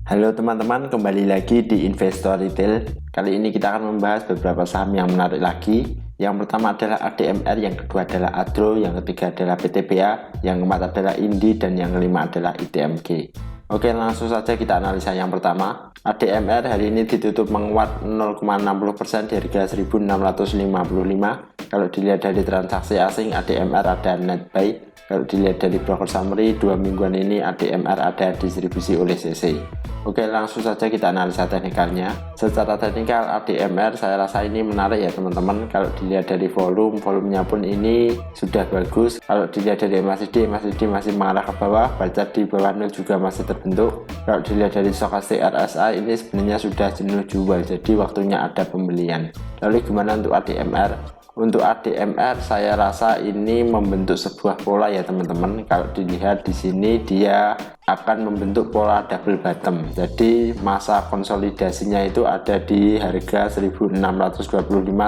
Halo teman-teman, kembali lagi di Investor Retail. Kali ini kita akan membahas beberapa saham yang menarik lagi. Yang pertama adalah ADMR, yang kedua adalah Adro, yang ketiga adalah PTBA, yang keempat adalah Indi, dan yang kelima adalah ITMG. Oke, langsung saja kita analisa yang pertama. ADMR hari ini ditutup menguat 0,60% di harga 1655. Kalau dilihat dari transaksi asing, ADMR ada net buy. Kalau dilihat dari broker summary, 2 mingguan ini ADMR ada distribusi oleh CC. Oke, langsung saja kita analisa teknikalnya. Secara teknikal ADMR saya rasa ini menarik ya teman-teman. Kalau dilihat dari volumenya pun ini sudah bagus. Kalau dilihat dari MACD masih mengarah ke bawah, baca di bawah nol juga masih terbentuk. Kalau dilihat dari stokastik RSI ini sebenarnya sudah jenuh jual, jadi waktunya ada pembelian. Lalu gimana untuk ADMR? Untuk ADMR saya rasa ini membentuk sebuah pola ya teman-teman. Kalau dilihat di sini dia akan membentuk pola double bottom. Jadi masa konsolidasinya itu ada di harga 1625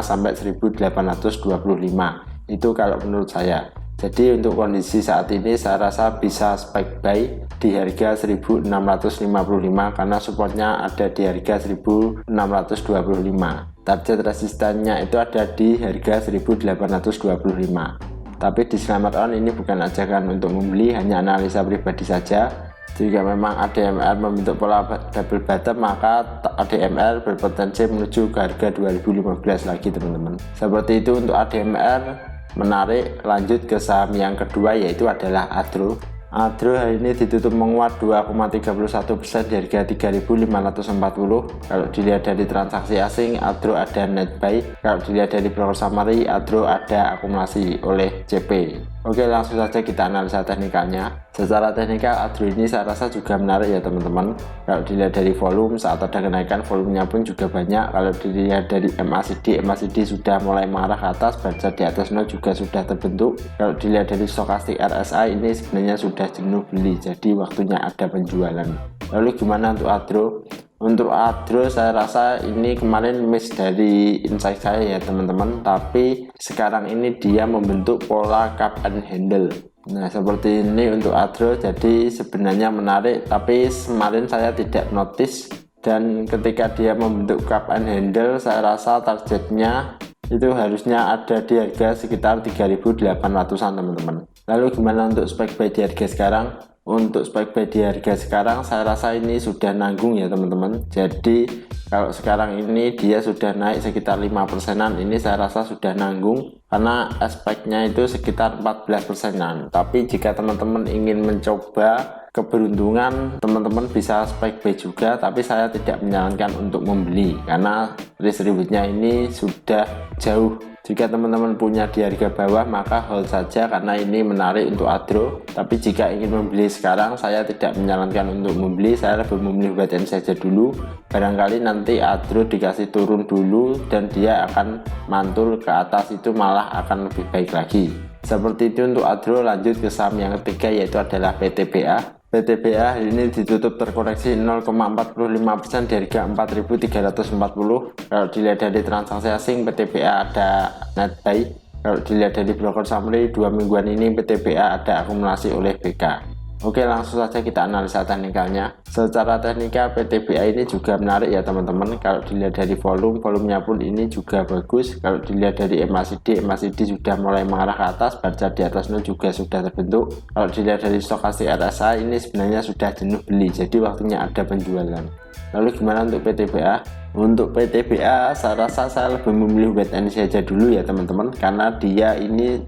sampai 1825. Itu kalau menurut saya. Jadi untuk kondisi saat ini saya rasa bisa spike buy di harga 1655 karena supportnya ada di harga 1625. Target resistannya itu ada di harga 1825. Tapi disclaimer on, ini bukan ajakan untuk membeli, hanya analisa pribadi saja. Jika memang ADMR membentuk pola double bottom, maka ADMR berpotensi menuju ke harga 2015 lagi teman-teman. Seperti itu untuk ADMR. Menarik, lanjut ke saham yang kedua yaitu adalah Adro. Adro hari ini ditutup menguat 2,31% di harga 3.540. Kalau dilihat dari transaksi asing, Adro ada net buy. Kalau dilihat dari broker summary, Adro ada akumulasi oleh CP. Oke, langsung saja kita analisa teknikalnya. Secara teknikal Adro ini saya rasa juga menarik ya teman-teman. Kalau dilihat dari volume, saat ada kenaikan volumenya pun juga banyak. Kalau dilihat dari MACD sudah mulai mengarah ke atas, baca di atas nol juga sudah terbentuk. Kalau dilihat dari stokastik RSI ini sebenarnya sudah jenuh beli, jadi waktunya ada penjualan. Lalu gimana untuk Adro? Untuk Adro saya rasa ini kemarin miss dari insight saya ya teman-teman, tapi sekarang ini dia membentuk pola cup and handle. Nah seperti ini untuk Adro, jadi sebenarnya menarik, tapi kemarin saya tidak notice. Dan ketika dia membentuk cup and handle, saya rasa targetnya itu harusnya ada di harga sekitar 3.800an teman-teman. Lalu gimana untuk spike buy di harga sekarang? Untuk spike buy di harga sekarang saya rasa ini sudah nanggung ya teman-teman. Jadi kalau sekarang ini dia sudah naik sekitar 5%an, ini saya rasa sudah nanggung karena aspeknya itu sekitar 14%an. Tapi jika teman-teman ingin mencoba keberuntungan, teman-teman bisa spike buy juga, tapi saya tidak menyarankan untuk membeli karena risk rewardnya ini sudah jauh. Jika teman-teman punya di harga bawah maka hold saja karena ini menarik untuk Adro. Tapi jika ingin membeli sekarang, saya tidak menyarankan untuk membeli, saya lebih memilih wait and see saja dulu. Barangkali nanti Adro dikasih turun dulu dan dia akan mantul ke atas, itu malah akan lebih baik lagi. Seperti itu untuk Adro. Lanjut ke saham yang ketiga yaitu adalah PTBA. PTBA hari ini ditutup terkoreksi 0,45% di harga 4.340. Kalau dilihat dari transaksi asing, PTBA ada net buy. Kalau dilihat dari broker summary, 2 mingguan ini PTBA ada akumulasi oleh BK. Oke, langsung saja kita analisa teknikalnya. Secara teknikal PTBA ini juga menarik ya teman-teman. Kalau dilihat dari volumenya pun ini juga bagus. Kalau dilihat dari MACD sudah mulai mengarah ke atas, baca di atas nol juga sudah terbentuk. Kalau dilihat dari stokastik RSI ini sebenarnya sudah jenuh beli, jadi waktunya ada penjualan. Lalu gimana untuk PTBA? Untuk PTBA saya rasa saya lebih memilih wait and see saja dulu ya teman-teman, karena dia ini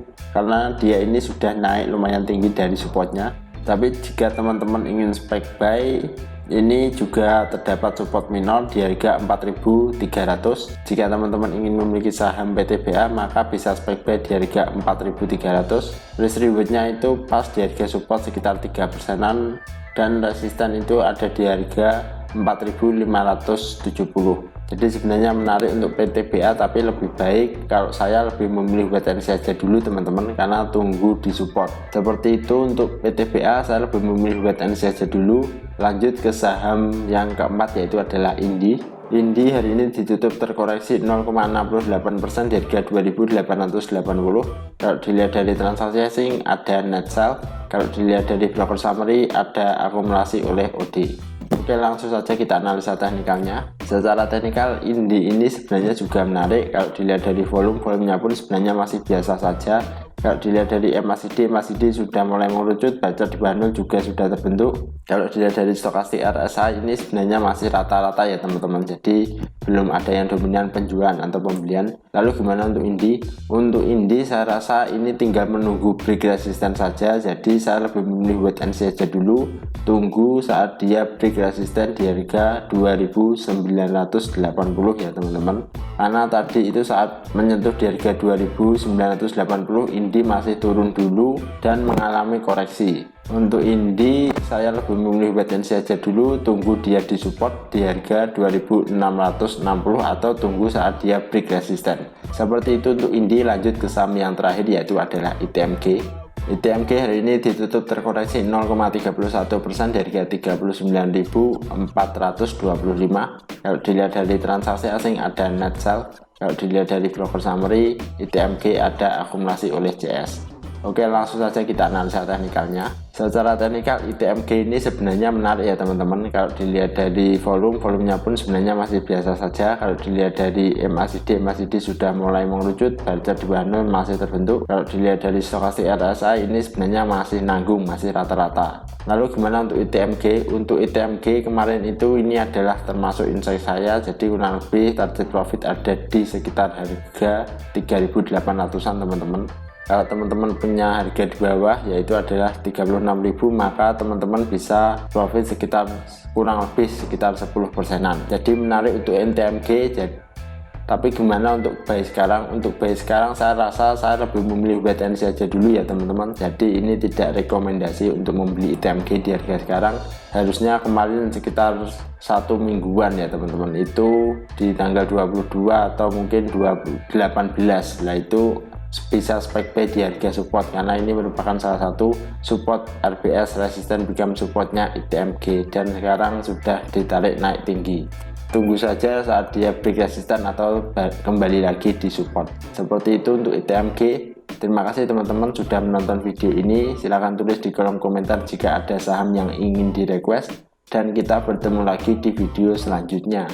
sudah naik lumayan tinggi dari supportnya. Tapi jika teman-teman ingin spike buy, ini juga terdapat support minor di harga 4.300. Jika teman-teman ingin memiliki saham PTBA maka bisa spike buy di harga 4.300. Risk rewardnya itu pas di harga support sekitar 3%an dan resisten itu ada di harga 4.570. Jadi sebenarnya menarik untuk PTBA, tapi lebih baik kalau saya lebih memilih wait and see saja dulu teman-teman, karena tunggu di support. Seperti itu untuk PTBA, saya lebih memilih wait and see saja dulu. Lanjut ke saham yang keempat yaitu adalah Indi. Indi hari ini ditutup terkoreksi 0,68% di harga 2.880. Kalau dilihat dari transaksi asing ada net sell. Kalau dilihat dari broker summary ada akumulasi oleh OD. Oke, langsung saja kita analisa teknikalnya. Secara teknikal Indi ini sebenarnya juga menarik. Kalau dilihat dari volumenya pun sebenarnya masih biasa saja. Kalau dilihat dari MACD sudah mulai mengerucut, bacot di bawah 0 juga sudah terbentuk. Kalau dilihat dari stokastik RSI ini sebenarnya masih rata-rata ya teman-teman, jadi belum ada yang dominan penjualan atau pembelian. Lalu gimana untuk Indi? Untuk Indi saya rasa ini tinggal menunggu break resisten saja, jadi saya lebih memilih wait and see aja dulu, tunggu saat dia break resisten di harga 2980 ya teman-teman, karena tadi itu saat menyentuh di harga 2980 Indi masih turun dulu dan mengalami koreksi. Untuk Indi saya lebih memilih wait and see aja dulu, tunggu dia di support di harga 2660 atau tunggu saat dia break resisten. Seperti itu untuk Indi. Lanjut ke saham yang terakhir yaitu adalah ITMG. ITMG hari ini ditutup terkoreksi 0,31% dari harga 39.425. Kalau dilihat dari transaksi asing ada net sell. Kalau dilihat dari broker summary, ITMG ada akumulasi oleh JS. Oke, langsung saja kita analisa teknikalnya. Secara teknikal ITMG ini sebenarnya menarik ya teman-teman. Kalau dilihat dari volumenya pun sebenarnya masih biasa saja. Kalau dilihat dari MACD sudah mulai mengerucut, bacot di bawah 0 masih terbentuk. Kalau dilihat dari stokastik RSI ini sebenarnya masih nanggung, masih rata-rata. Lalu gimana untuk ITMG? Untuk ITMG kemarin itu ini adalah termasuk insight saya, jadi kurang lebih target profit ada di sekitar harga 3.800an teman-teman. Kalau teman-teman punya harga di bawah yaitu adalah 36.000, maka teman-teman bisa profit sekitar kurang lebih sekitar 10%-an. Jadi menarik untuk ITMG. Tapi gimana untuk buy sekarang? Untuk buy sekarang saya rasa saya lebih memilih wait and see aja dulu ya teman-teman. Jadi ini tidak rekomendasi untuk membeli ITMG di harga sekarang. Harusnya kemarin sekitar 1 mingguan ya teman-teman, itu di tanggal 22 atau mungkin 18. Lah itu bisa spek buy di harga support, karena ini merupakan salah satu support RBS resisten become supportnya ITMG, dan sekarang sudah ditarik naik tinggi. Tunggu saja saat dia break resisten atau kembali lagi di support. Seperti itu untuk ITMG. Terima kasih teman-teman sudah menonton video ini. Silahkan tulis di kolom komentar jika ada saham yang ingin di request, dan kita bertemu lagi di video selanjutnya.